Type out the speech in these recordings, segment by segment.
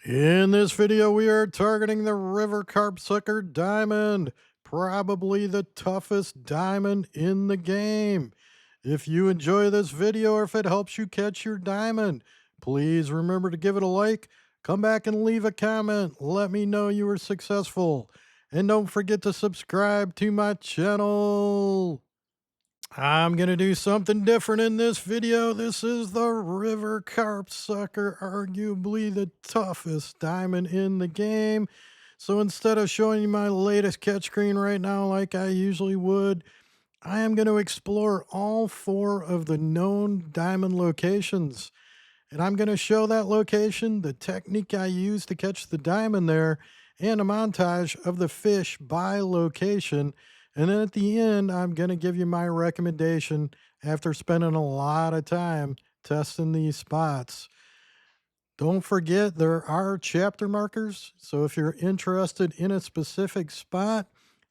In this video, we are targeting the River Carpsucker Diamond, probably the toughest diamond in the game. If you enjoy this video or if it helps you catch your diamond, please remember to give it a like, come back and leave a comment, let me know you were successful, and don't forget to subscribe to my channel. I'm going to do something different in this video. This is the River Carpsucker, arguably the toughest diamond in the game. So instead of showing you my latest catch screen right now like I usually would, I am going to explore all 4 of the known diamond locations. And I'm going to show that location, the technique I use to catch the diamond there, and a montage of the fish by location. And then at the end, I'm going to give you my recommendation after spending a lot of time testing these spots. Don't forget, there are chapter markers. So if you're interested in a specific spot,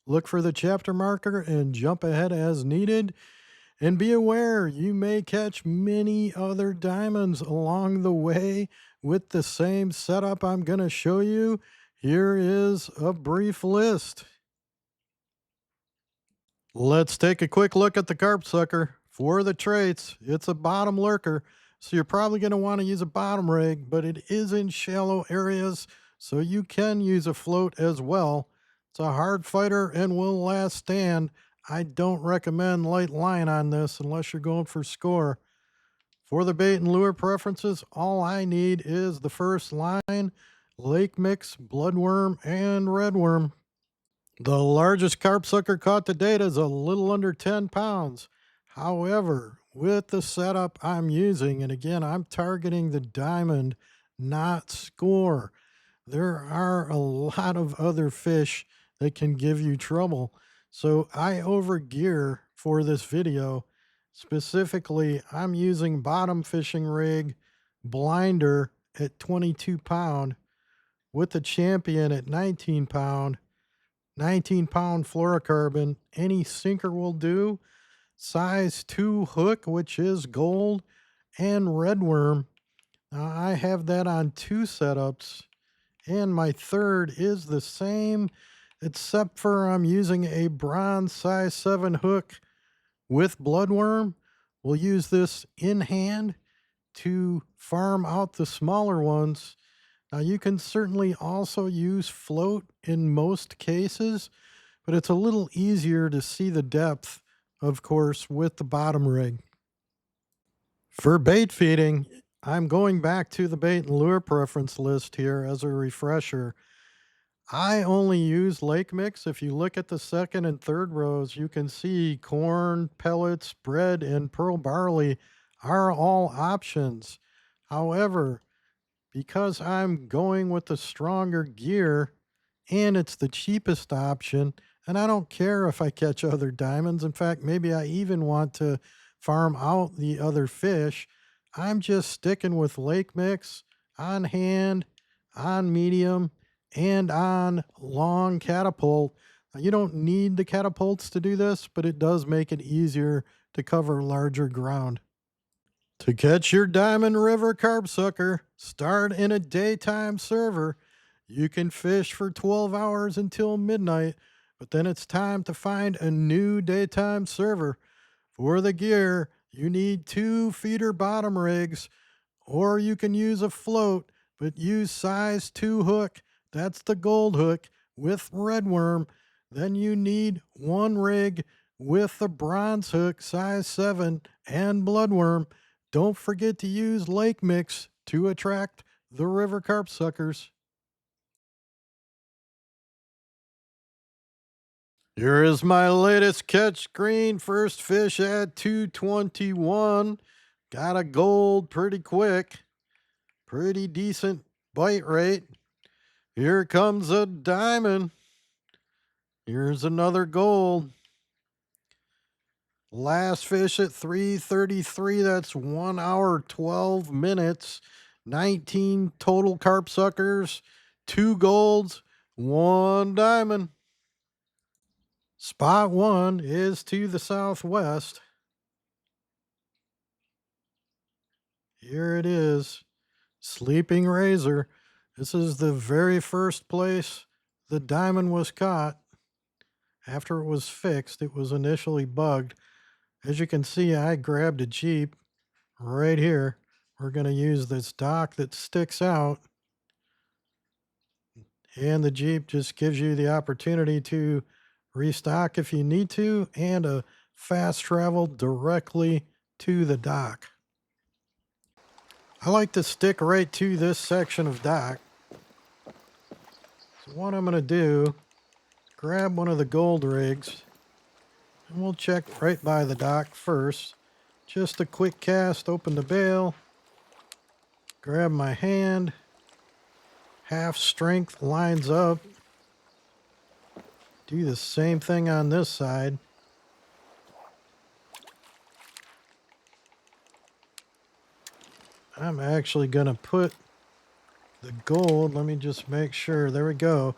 look for the chapter marker and jump ahead as needed. And be aware, you may catch many other diamonds along the way with the same setup I'm going to show you. Here is a brief list. Let's take a quick look at the carpsucker. For the traits, it's a bottom lurker, so you're probably going to want to use a bottom rig, but it is in shallow areas, so you can use a float as well. It's a hard fighter and will last stand. I don't recommend light line on this unless you're going for score. For the bait and lure preferences, all I need is the first line, lake mix, bloodworm, and redworm. The largest carpsucker caught to date is a little under 10 pounds. However, with the setup I'm using, and again, I'm targeting the diamond, not score, there are a lot of other fish that can give you trouble. So I overgear for this video. Specifically, I'm using bottom fishing rig, blinder at 22 pound, with the champion at 19 pound, 19-pound fluorocarbon. Any sinker will do. Size 2 hook, which is gold, and redworm. Now, I have that on 2 setups, and my third is the same, except for I'm using a bronze size 7 hook with bloodworm. We'll use this in hand to farm out the smaller ones. Now, you can certainly also use float in most cases, but it's a little easier to see the depth, of course, with the bottom rig. For bait feeding, I'm going back to the bait and lure preference list here as a refresher. I only use lake mix. If you look at the second and third rows, you can see corn, pellets, bread, and pearl barley are all options. However, because I'm going with the stronger gear and it's the cheapest option, and I don't care if I catch other diamonds. In fact, maybe I even want to farm out the other fish. I'm just sticking with lake mix on hand, on medium, and on long catapult. Now, you don't need the catapults to do this, but it does make it easier to cover larger ground. To catch your Diamond River Carpsucker, start in a daytime server. You can fish for 12 hours until midnight, but then it's time to find a new daytime server. For the gear, you need 2 feeder bottom rigs, or you can use a float, but use size 2 hook. That's the gold hook with redworm. Then you need 1 rig with the bronze hook, size 7, and bloodworm. Don't forget to use lake mix to attract the river carpsuckers. Here is my latest catch screen. First fish at 221. Got a gold pretty quick. Pretty decent bite rate. Here comes a diamond. Here's another gold. Last fish at 3:33. That's 1 hour, 12 minutes. 19 total carpsuckers, 2 golds, 1 diamond. Spot 1 is to the southwest. Here it is. Sleeping razor. This is the very first place the diamond was caught. After it was fixed, it was initially bugged. As you can see, I grabbed a Jeep right here. We're going to use this dock that sticks out. And the Jeep just gives you the opportunity to restock if you need to, and a fast travel directly to the dock. I like to stick right to this section of dock. So what I'm going to do, grab one of the gold rigs, and we'll check right by the dock first. Just a quick cast, open the bail, grab my hand, half strength lines up. Do the same thing on this side. I'm actually going to put the gold, let me just make sure, there we go.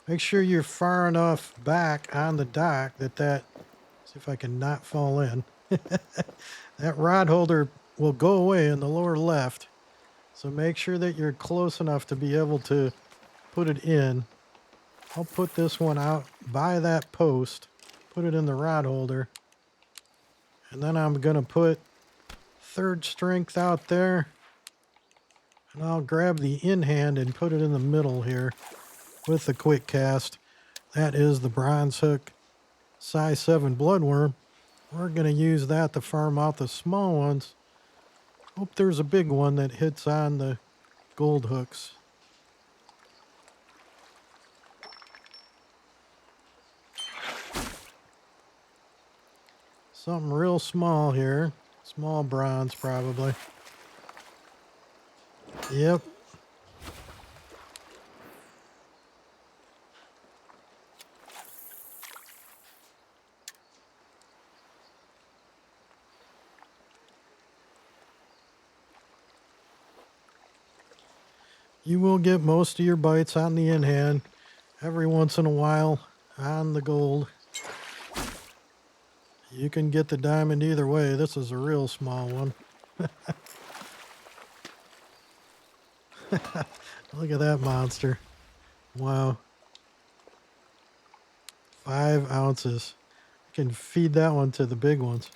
Make sure you're far enough back on the dock that, see if I can not fall in. That rod holder will go away in the lower left. So make sure that you're close enough to be able to put it in. I'll put this one out by that post, put it in the rod holder. And then I'm going to put third strength out there. And I'll grab the in hand and put it in the middle here with the quick cast. That is the bronze hook size 7 bloodworm. We're going to use that to farm out the small ones. Hope there's a big one that hits on the gold hooks. Something real small here. Small bronze, probably. Yep. You will get most of your bites on the in hand. Every once in a while on the gold. You can get the diamond either way. This is a real small one. Look at that monster. Wow. 5 ounces. I can feed that one to the big ones.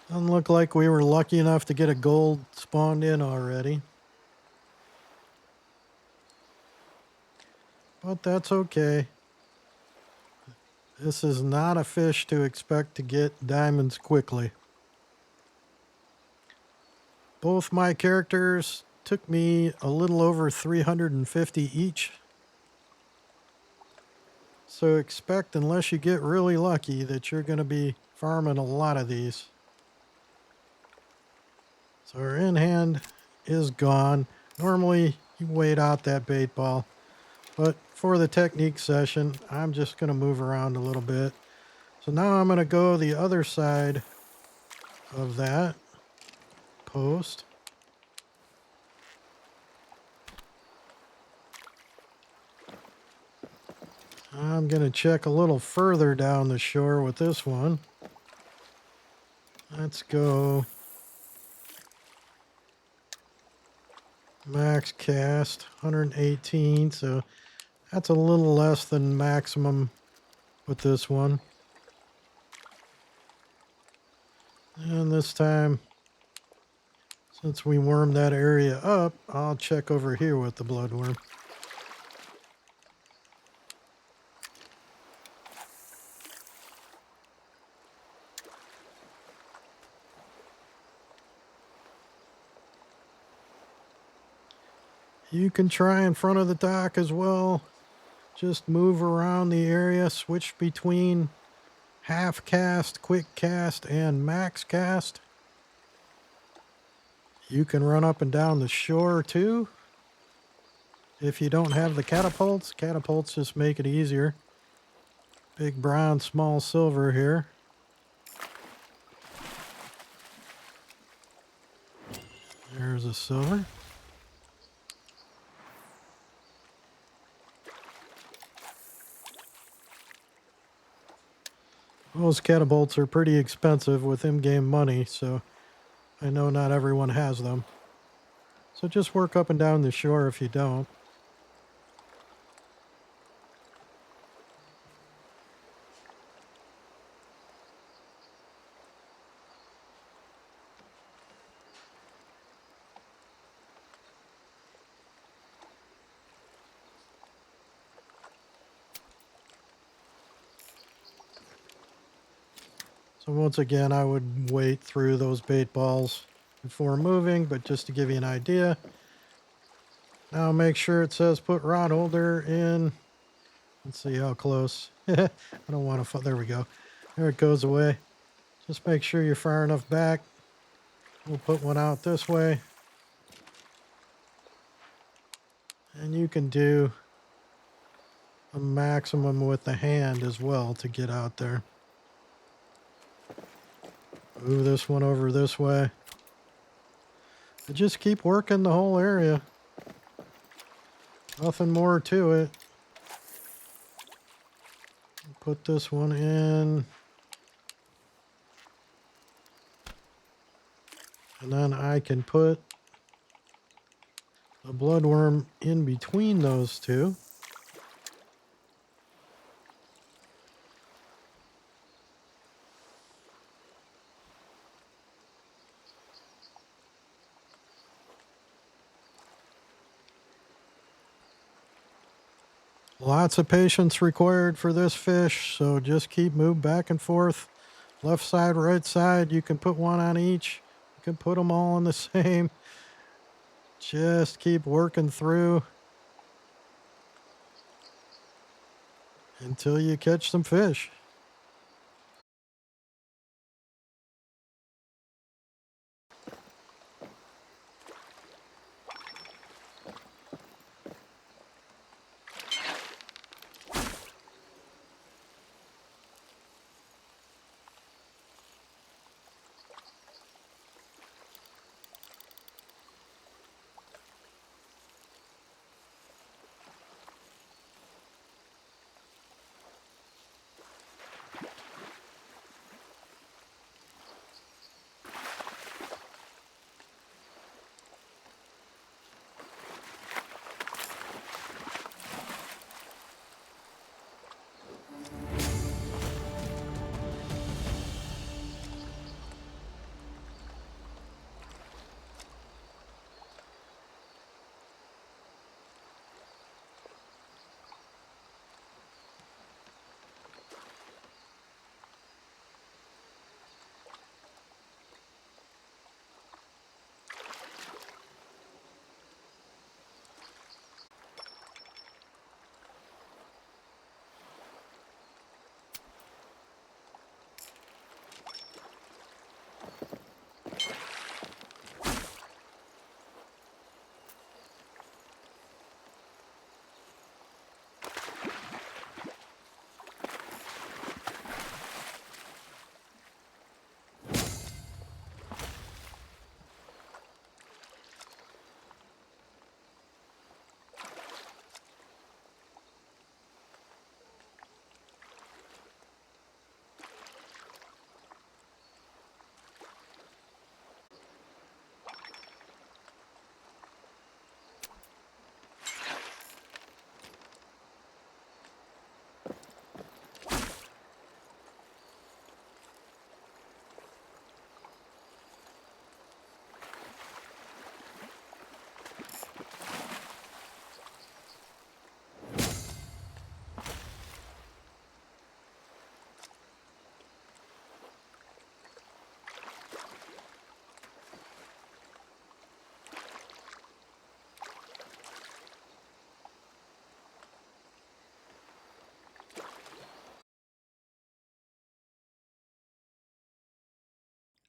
Doesn't look like we were lucky enough to get a gold spawned in already. But that's okay. This is not a fish to expect to get diamonds quickly. Both my characters took me a little over 350 each. So expect, unless you get really lucky, that you're going to be farming a lot of these. So our in hand is gone. Normally you wait out that bait ball, but for the technique session, I'm just going to move around a little bit. So now I'm going to go the other side of that post. I'm going to check a little further down the shore with this one. Let's go max cast 118, so that's a little less than maximum with this one. And this time, since we warmed that area up, I'll check over here with the bloodworm. You can try in front of the dock as well. Just move around the area, switch between half cast, quick cast, and max cast. You can run up and down the shore too. If you don't have the catapults, catapults just make it easier. Big bronze, small silver here. There's a silver. Those catapults are pretty expensive with in-game money, so I know not everyone has them. So just work up and down the shore if you don't. So once again, I would wait through those bait balls before moving, but just to give you an idea. Now make sure it says put rod holder in. Let's see how close. I don't want to, there we go. There it goes away. Just make sure you're far enough back. We'll put one out this way. And you can do a maximum with the hand as well to get out there. Move this one over this way. But just keep working the whole area. Nothing more to it. Put this one in. And then I can put the bloodworm in between those two. Lots of patience required for this fish, so just keep moving back and forth. Left side, right side, you can put one on each. You can put them all on the same. Just keep working through until you catch some fish.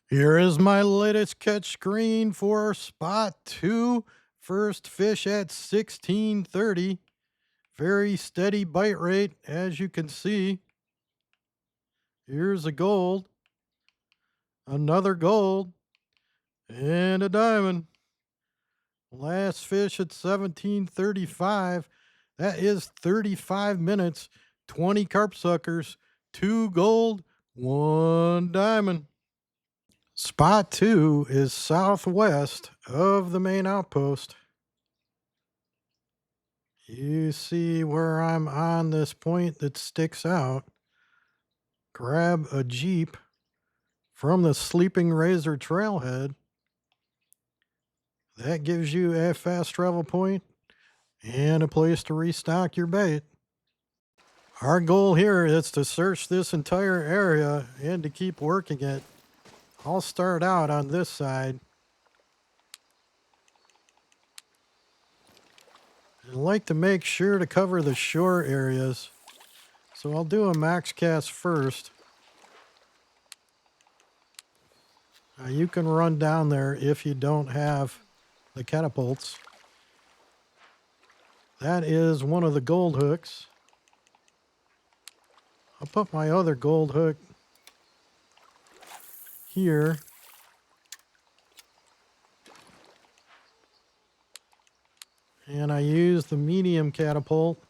Here is my latest catch screen for spot 2. First fish at 1630. Very steady bite rate, as you can see. Here's a gold, another gold, and a diamond. Last fish at 1735. That is 35 minutes, 20 carp suckers, 2 gold, 1 diamond. Spot 2 is southwest of the main outpost. You see where I'm on this point that sticks out. Grab a Jeep from the Sleeping Razor trailhead. That gives you a fast travel point and a place to restock your bait. Our goal here is to search this entire area and to keep working it. I'll start out on this side. I like to make sure to cover the shore areas. So I'll do a max cast first. You can run down there if you don't have the catapults. That is one of the gold hooks. I'll put my other gold hook here. And I use the medium catapult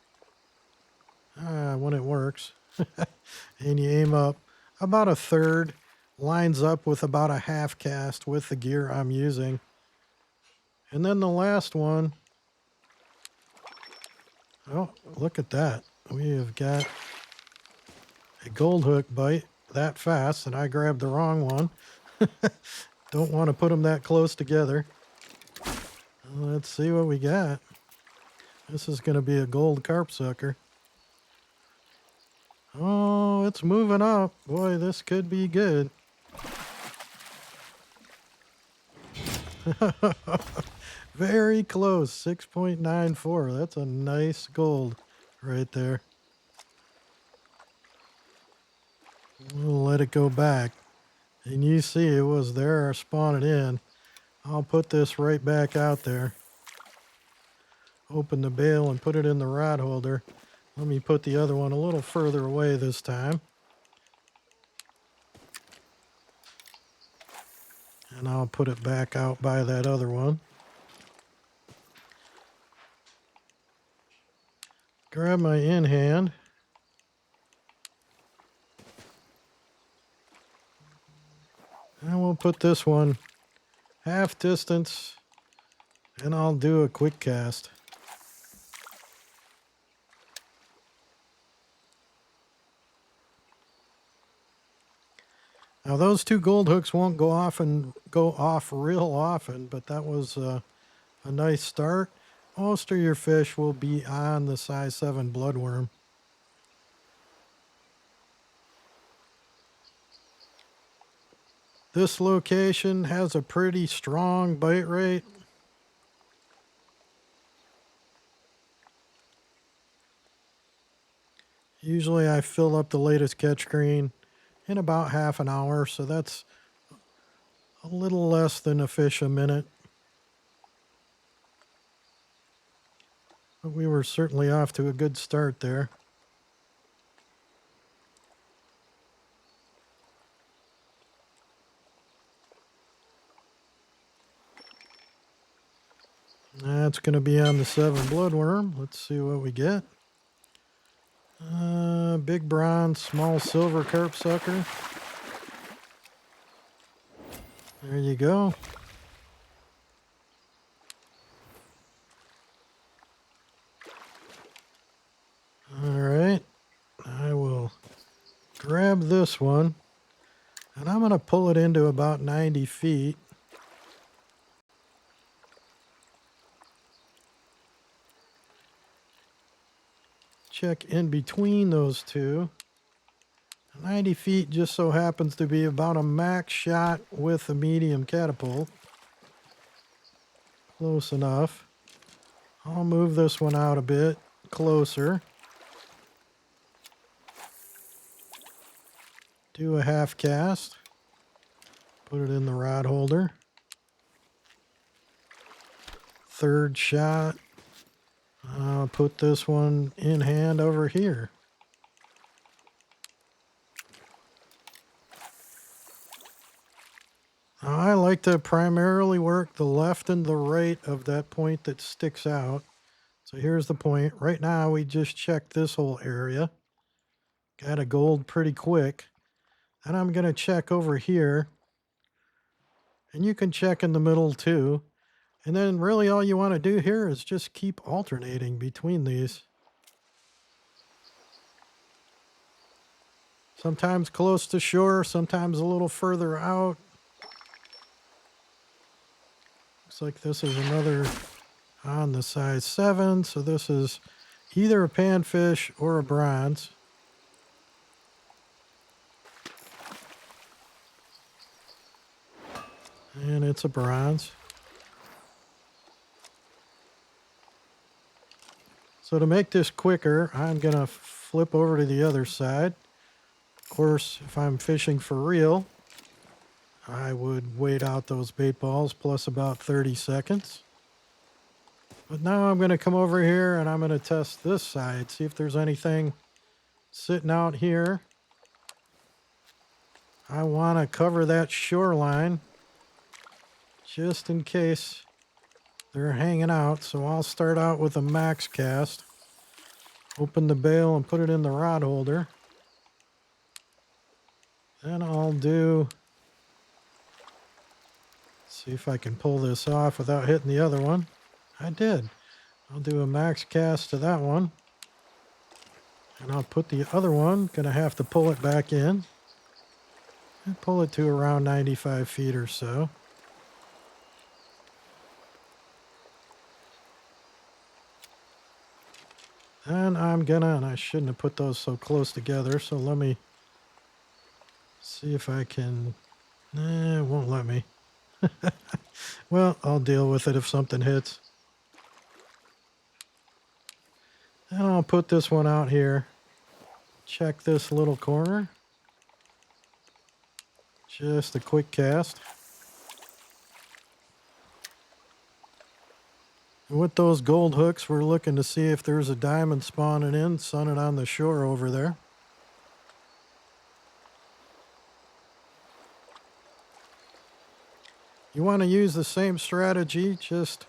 when it works. And you aim up about a third, lines up with about a half cast with the gear I'm using. And then the last one, oh, look at that. We have got a gold hook bite that fast, and I grabbed the wrong one. Don't want to put them that close together. Let's see what we got. This is going to be a gold carpsucker. Oh, it's moving up. Boy, this could be good. Very close, 6.94. That's a nice gold right there. We'll let it go back. And you see it was there spawning in. I'll put this right back out there. Open the bail and put it in the rod holder. Let me put the other one a little further away this time. And I'll put it back out by that other one. Grab my in hand. And we'll put this one half distance, and I'll do a quick cast. Now those two gold hooks won't go off real often, but that was a nice start. Most of your fish will be on the size 7 bloodworm. This location has a pretty strong bite rate. Usually I fill up the latest catch screen in about half an hour, so that's a little less than a fish a minute. But we were certainly off to a good start there. That's going to be on the 7 bloodworm. Let's see what we get. Big bronze, small silver carpsucker. There you go. All right. I will grab this one, and I'm going to pull it into about 90 feet. Check in between those two. 90 feet just so happens to be about a max shot with a medium catapult. Close enough. I'll move this one out a bit closer. Do a half cast. Put it in the rod holder. Third shot. I'll put this one in hand over here. Now, I like to primarily work the left and the right of that point that sticks out. So here's the point. Right now we just checked this whole area. Got a gold pretty quick. And I'm going to check over here. And you can check in the middle too. And then really all you want to do here is just keep alternating between these. Sometimes close to shore, sometimes a little further out. Looks like this is another on the size 7. So this is either a panfish or a bronze. And it's a bronze. So to make this quicker, I'm going to flip over to the other side. Of course, if I'm fishing for real, I would wait out those bait balls plus about 30 seconds. But now I'm going to come over here and I'm going to test this side, see if there's anything sitting out here. I want to cover that shoreline just in case they're hanging out. So I'll start out with a max cast. Open the bail and put it in the rod holder. Then I'll see if I can pull this off without hitting the other one. I did. I'll do a max cast to that one. And I'll put the other one, gonna have to pull it back in. And pull it to around 95 feet or so. And and I shouldn't have put those so close together, so let me see if I can, it won't let me. Well, I'll deal with it if something hits. And I'll put this one out here. Check this little corner. Just a quick cast. And with those gold hooks, we're looking to see if there's a diamond spawning in, sunning on the shore over there. You want to use the same strategy, just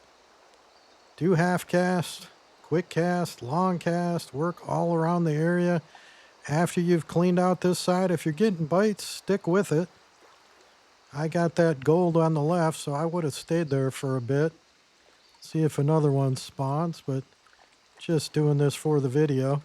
do half cast, quick cast, long cast, work all around the area. After you've cleaned out this side, if you're getting bites, stick with it. I got that gold on the left, so I would have stayed there for a bit. See if another one spawns, but just doing this for the video.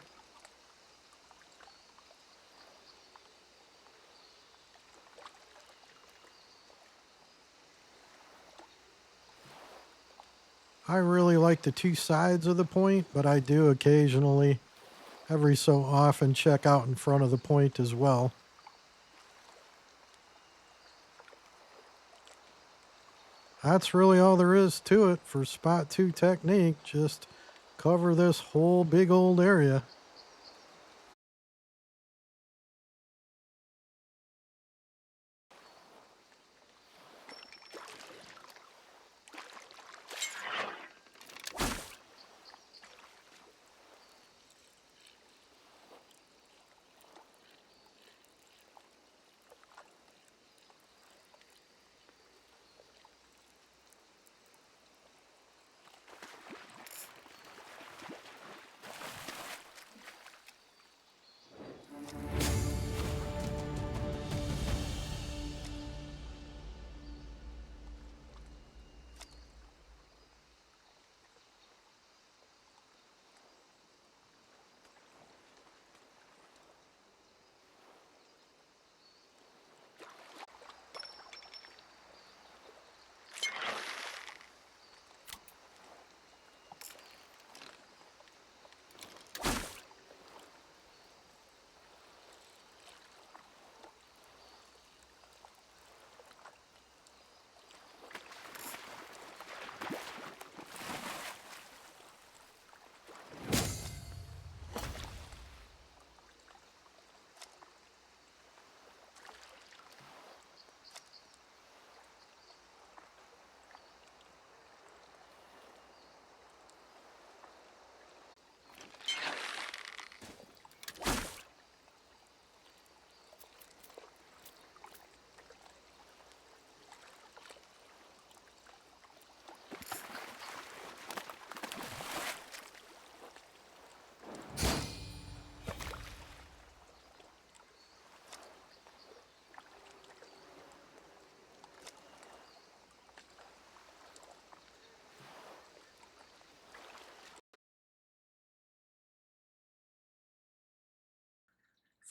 I really like the two sides of the point, but I do occasionally, every so often, check out in front of the point as well. That's really all there is to it for spot 2 technique. Just cover this whole big old area.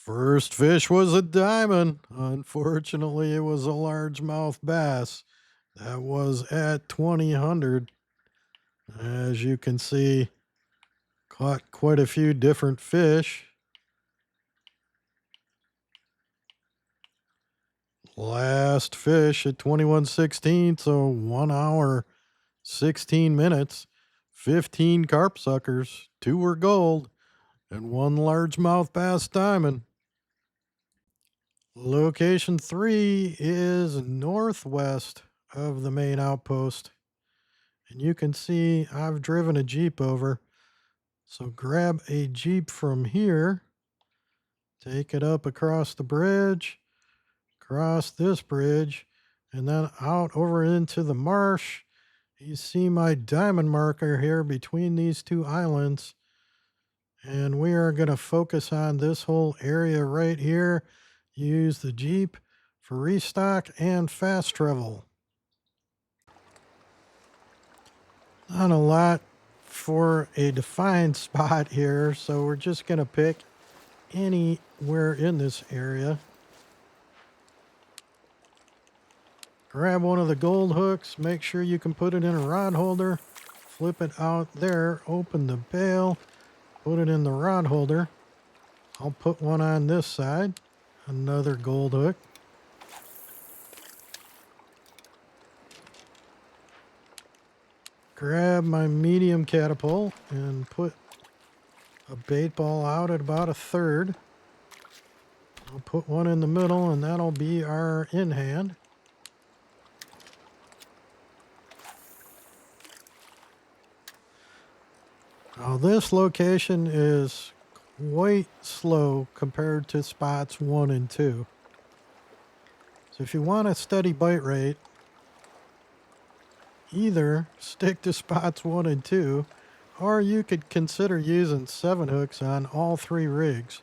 First fish was a diamond. Unfortunately, it was a largemouth bass. That was at 2000. As you can see, caught quite a few different fish. Last fish at 21:16, so 1 hour, 16 minutes, 15 carp suckers, 2 were gold, and 1 largemouth bass diamond. Location 3 is northwest of the main outpost. And you can see I've driven a Jeep over. So grab a Jeep from here, take it up across the bridge, cross this bridge, and then out over into the marsh. You see my diamond marker here between these 2 islands. And we are going to focus on this whole area right here. Use the Jeep for restock and fast travel. Not a lot for a defined spot here, so we're just going to pick anywhere in this area. Grab one of the gold hooks, make sure you can put it in a rod holder, flip it out there, open the bail, put it in the rod holder. I'll put one on this side, another gold hook. Grab my medium catapult and put a bait ball out at about 1/3. I'll put one in the middle, and that'll be our in hand. Now this location is quite slow compared to spots 1 and 2. So if you want a steady bite rate, either stick to spots 1 and 2, or you could consider using 7 hooks on all 3 rigs.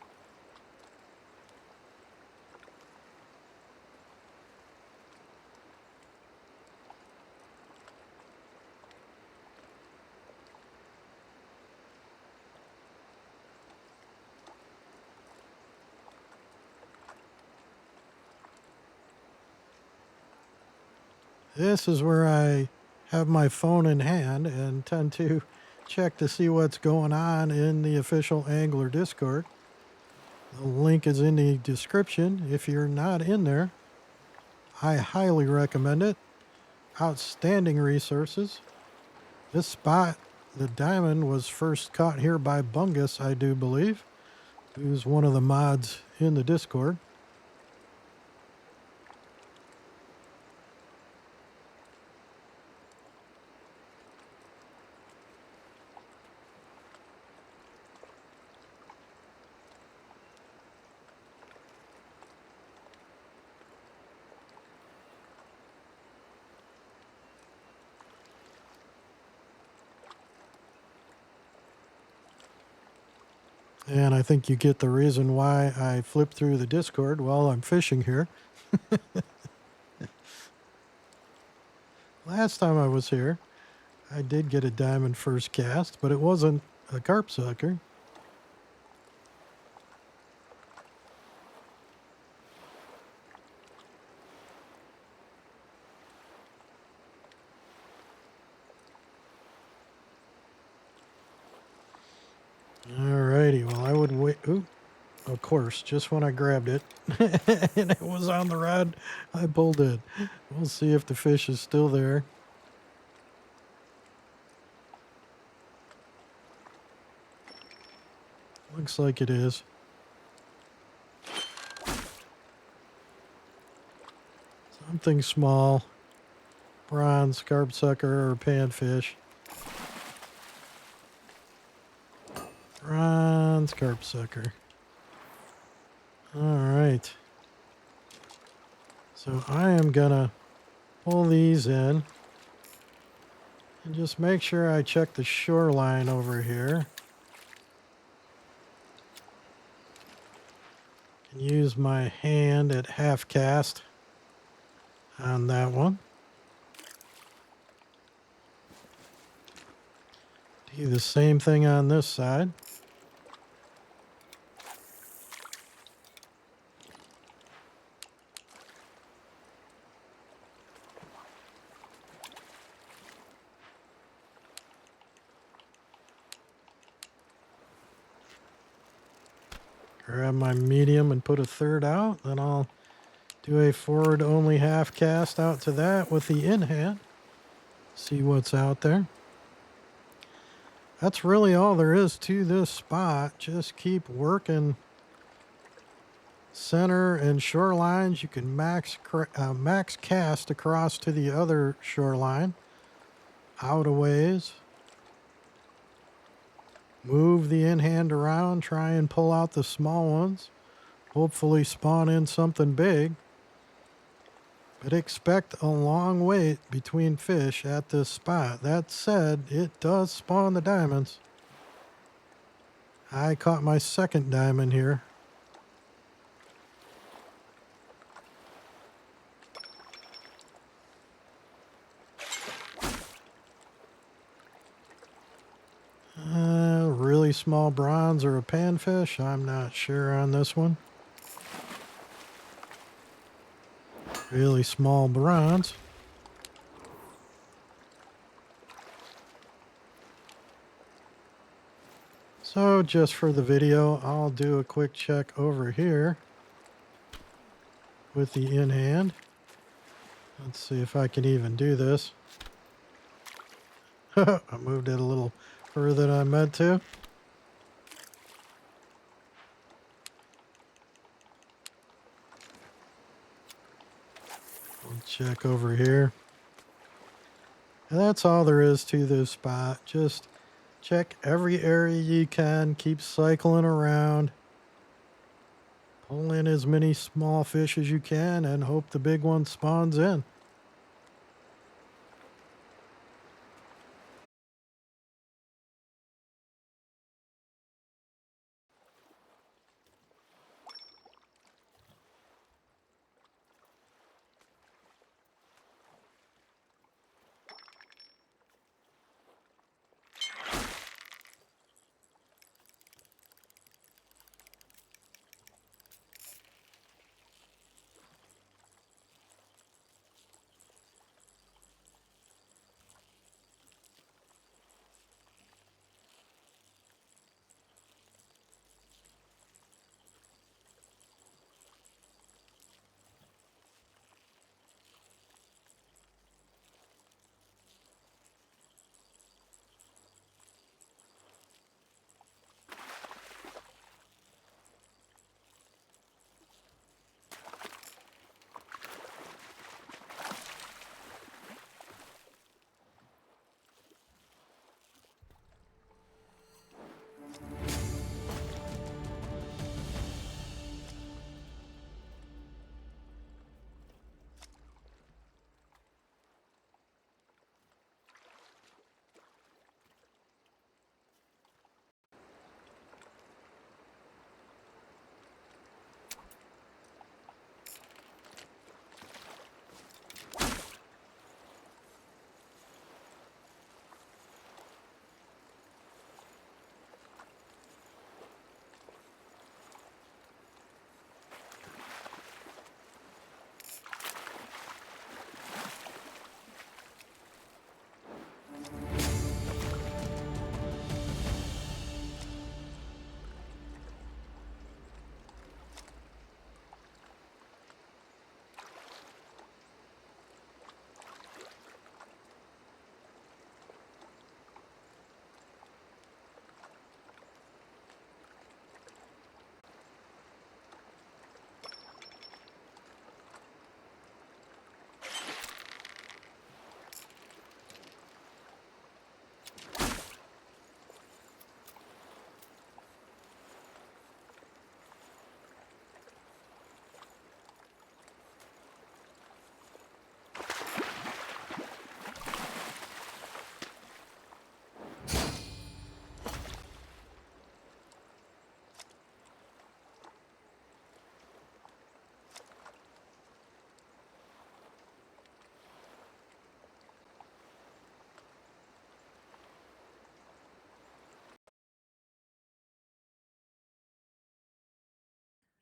This is where I have my phone in hand and tend to check to see what's going on in the official Angler Discord. The link is in the description. If you're not in there, I highly recommend it. Outstanding resources. This spot, the diamond, was first caught here by Bungus, I do believe, who's one of the mods in the Discord. And I think you get the reason why I flip through the Discord while I'm fishing here. Last time I was here, I did get a diamond first cast, but it wasn't a carp sucker. Alrighty, well I would wait. Ooh, of course, just when I grabbed it and it was on the rod, I pulled it. We'll see if the fish is still there. Looks like it is. Something small. Bronze, carpsucker, or panfish. Bronze carpsucker. Alright. So I am gonna pull these in and just make sure I check the shoreline over here. And use my hand at half cast on that one. Do the same thing on this side. Grab my medium and put a third out. Then I'll do a forward only half cast out to that with the in hand. See what's out there. That's really all there is to this spot. Just keep working center and shorelines. You can max cast across to the other shoreline. Out a ways. Move the in hand around. Try and pull out the small ones. Hopefully spawn in something big. But expect a long wait between fish at this spot. That said, it does spawn the diamonds. I caught my second diamond here. Really small bronze or a panfish. I'm not sure on this one. Really small bronze. So just for the video, I'll do a quick check over here with the in hand. Let's see if I can even do this. I moved it a little further than I meant to. We'll check over here. And that's all there is to this spot. Just check every area you can. Keep cycling around. Pull in as many small fish as you can and hope the big one spawns in.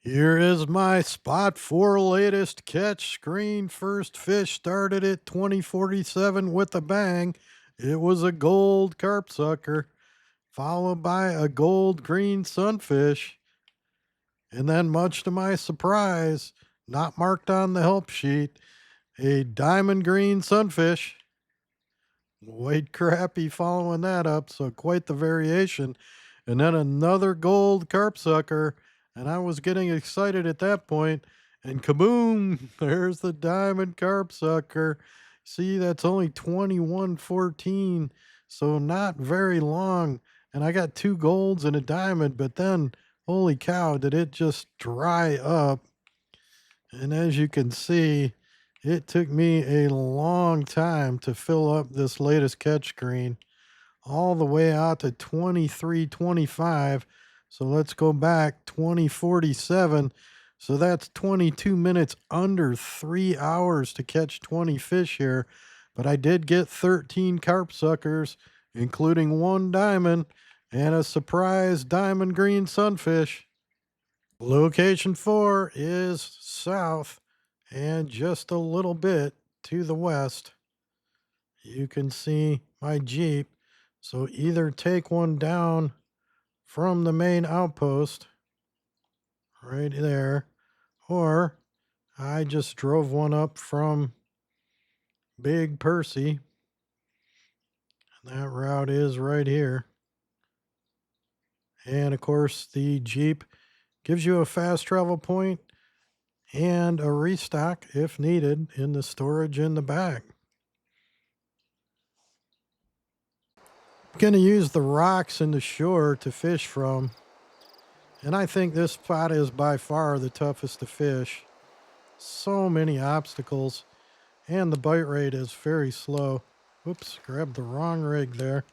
Here is my spot 4 latest catch screen. First fish started at 2047 with a bang. It was a gold carpsucker, followed by a gold green sunfish. And then, much to my surprise, not marked on the help sheet, a diamond green sunfish. White crappie following that up, so quite the variation. And then another gold carpsucker, and I was getting excited at that point, and kaboom, there's the diamond carpsucker. See, that's only 2114, so not very long. And I got two golds and a diamond, but then, holy cow, did it just dry up. And as you can see, it took me a long time to fill up this latest catch screen, all the way out to 2325. So let's go back 2047. So that's 22 minutes, under 3 hours to catch 20 fish here. But I did get 13 carp suckers, including one diamond and a surprise diamond green sunfish. Location 4 is south and just a little bit to the west. You can see my Jeep. So either take one down from the main outpost right there, or I just drove one up from Big Percy. And that route is right here. And of course, the Jeep gives you a fast travel point and a restock if needed in the storage in the back. I'm going to use the rocks in the shore to fish from, and I think this spot is by far the toughest to fish. So many obstacles, and the bite rate is very slow. Oops, grabbed the wrong rig there.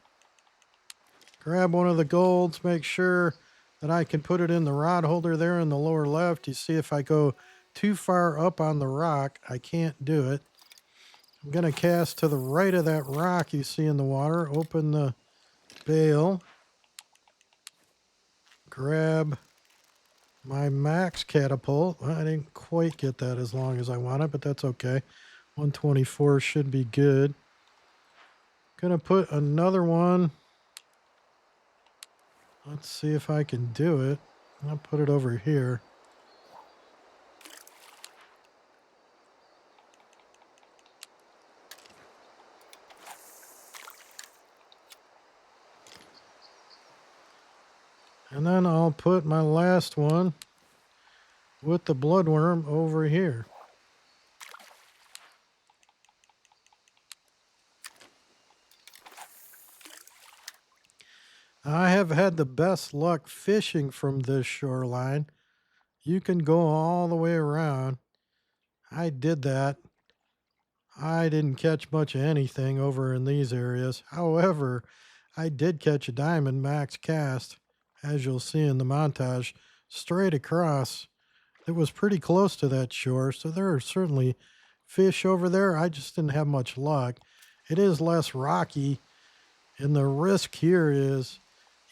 Grab one of the golds, make sure that I can put it in the rod holder there in the lower left. You see, if I go too far up on the rock, I can't do it. I'm going to cast to the right of that rock you see in the water. Open the bail. Grab my max catapult. I didn't quite get that as long as I wanted, but that's okay. 124 should be good. Going to put another one. Let's see if I can do it. I'll put it over here. And then I'll put my last one with the bloodworm over here. I have had the best luck fishing from this shoreline. You can go all the way around. I did that. I didn't catch much of anything over in these areas. However, I did catch a diamond max cast, as you'll see in the montage, straight across. It was pretty close to that shore, so there are certainly fish over there. I just didn't have much luck. It is less rocky, and the risk here is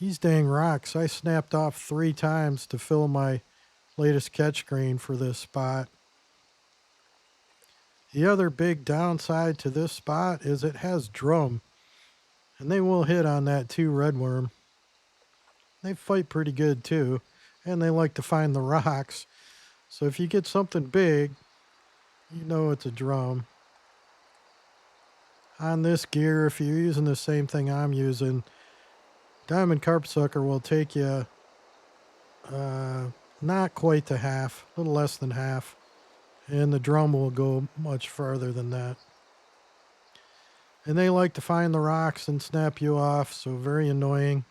these dang rocks. I snapped off 3 times to fill my latest catch screen for this spot. The other big downside to this spot is it has drum, and they will hit on that too, redworm. They fight pretty good too, and they like to find the rocks. So if you get something big, you know it's a drum. On this gear, if you're using the same thing I'm using, Diamond Carpsucker will take you not quite to half, a little less than half. And the drum will go much farther than that. And they like to find the rocks and snap you off, so very annoying.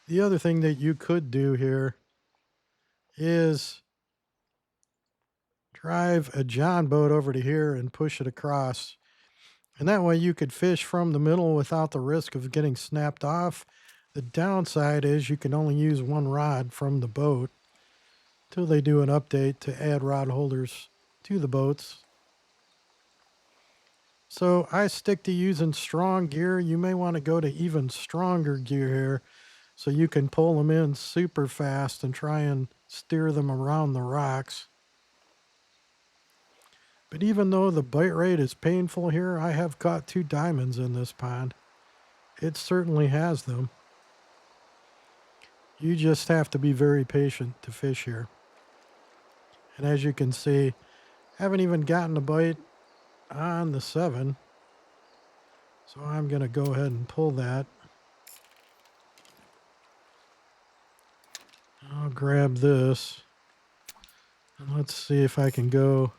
The other thing that you could do here is drive a John boat over to here and push it across. And that way you could fish from the middle without the risk of getting snapped off. The downside is you can only use one rod from the boat until they do an update to add rod holders to the boats. So I stick to using strong gear. You may want to go to even stronger gear here so you can pull them in super fast and try and steer them around the rocks. But even though the bite rate is painful here, I have caught 2 diamonds in this pond. It certainly has them. You just have to be very patient to fish here. And as you can see, haven't even gotten a bite on the 7. So I'm going to go ahead and pull that. I'll grab this. And let's see if I can go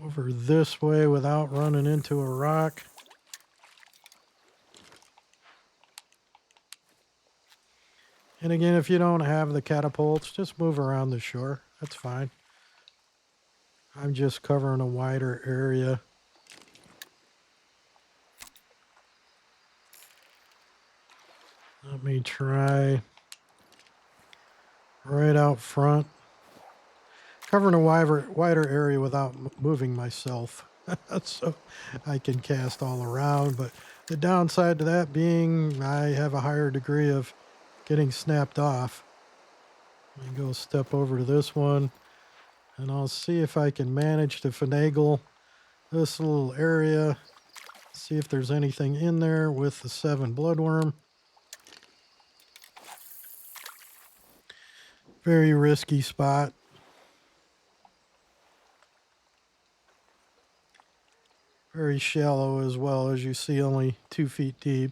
over this way without running into a rock. And again, if you don't have the catapults, just move around the shore. That's fine. I'm just covering a wider area. Let me try right out front. Covering a wider area without moving myself. So I can cast all around. But the downside to that being I have a higher degree of getting snapped off. Let me go step over to this one. And I'll see if I can manage to finagle this little area. See if there's anything in there with the 7 bloodworm. Very risky spot. Very shallow as well, as you see, only 2 feet deep.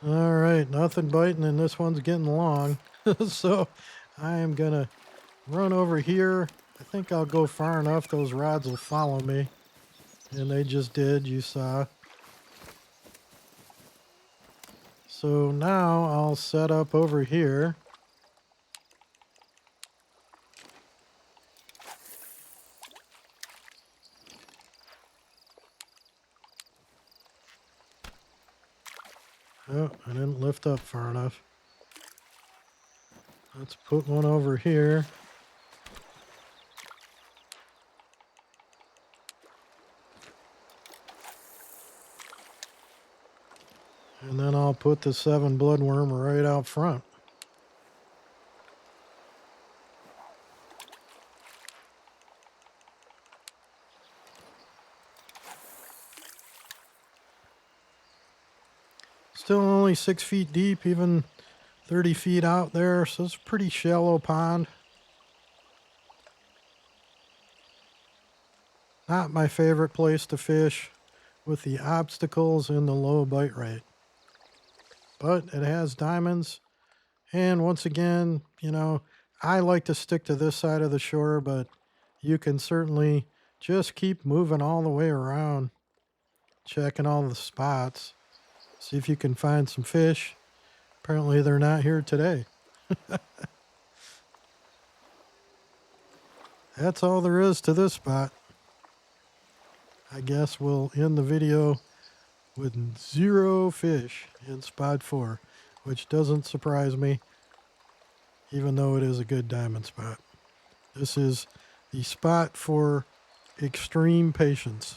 All right, nothing biting, and this one's getting long. So I am going to run over here. I think I'll go far enough those rods will follow me. And they just did, you saw. So now I'll set up over here. Oh, I didn't lift up far enough. Let's put one over here. And then I'll put the 7 bloodworm right out front. Still only 6 feet deep, even 30 feet out there, so it's a pretty shallow pond. Not my favorite place to fish with the obstacles and the low bite rate. But it has diamonds, and once again, you know, I like to stick to this side of the shore, but you can certainly just keep moving all the way around, checking all the spots, see if you can find some fish. Apparently they're not here today. That's all there is to this spot. I guess we'll end the video with 0 fish in spot 4, which doesn't surprise me, even though it is a good diamond spot. This is the spot for extreme patience.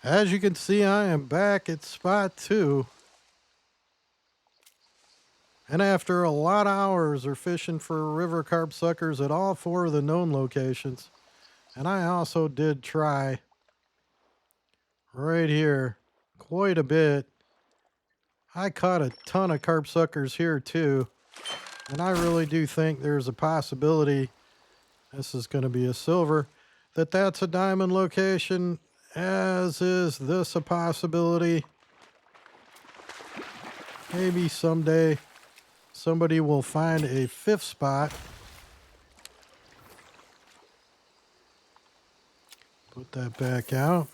As you can see, I am back at spot 2. And after a lot of hours of fishing for river carp suckers at all 4 of the known locations, and I also did try right here quite a bit. I caught a ton of carp suckers here too, and I really do think there's a possibility, this is going to be a silver, that's a diamond location, as is this a possibility. Maybe someday somebody will find a 5th spot. Put that back out.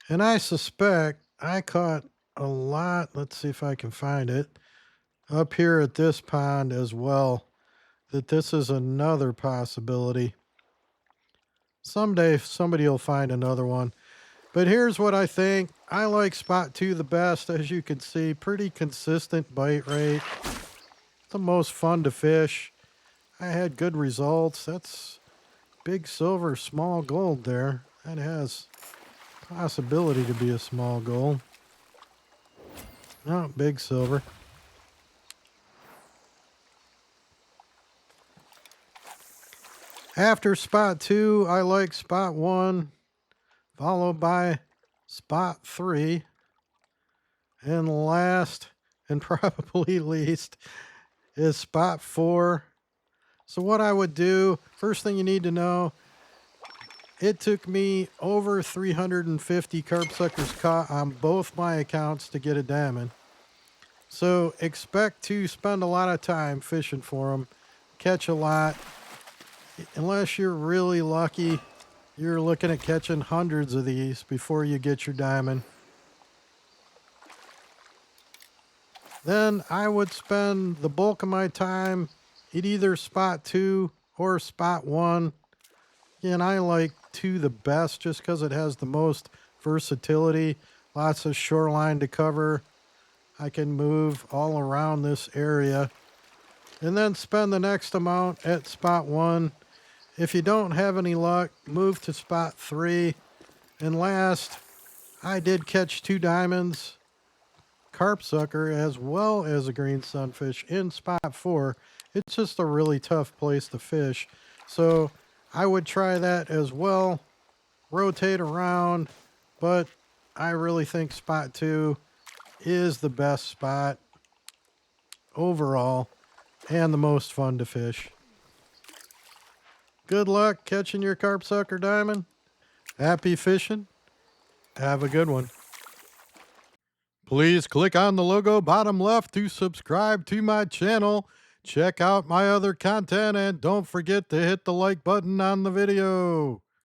And I suspect I caught a lot, let's see if I can find it, up here at this pond as well, that this is another possibility. Someday somebody will find another one. But here's what I think. I like spot 2 the best. As you can see, pretty consistent bite rate. The most fun to fish. I had good results. That's big silver, small gold there. That has possibility to be a small gold. Oh, big silver. After spot 2, I like spot 1, followed by spot 3, and last and probably least is spot 4. So what I would do, first thing you need to know, it took me over 350 carp suckers caught on both my accounts to get a diamond. So expect to spend a lot of time fishing for them, catch a lot. Unless you're really lucky, you're looking at catching hundreds of these before you get your diamond. Then I would spend the bulk of my time at either spot 2 or spot 1. And I like 2 the best just because it has the most versatility, lots of shoreline to cover. I can move all around this area. And then spend the next amount at spot 1. If you don't have any luck, move to spot 3. And last, I did catch 2 diamonds, carp sucker, as well as a green sunfish in spot 4. It's just a really tough place to fish. So I would try that as well, rotate around, but I really think spot 2 is the best spot overall and the most fun to fish. Good luck catching your carp sucker diamond. Happy fishing. Have a good one. Please click on the logo bottom left to subscribe to my channel. Check out my other content and don't forget to hit the like button on the video.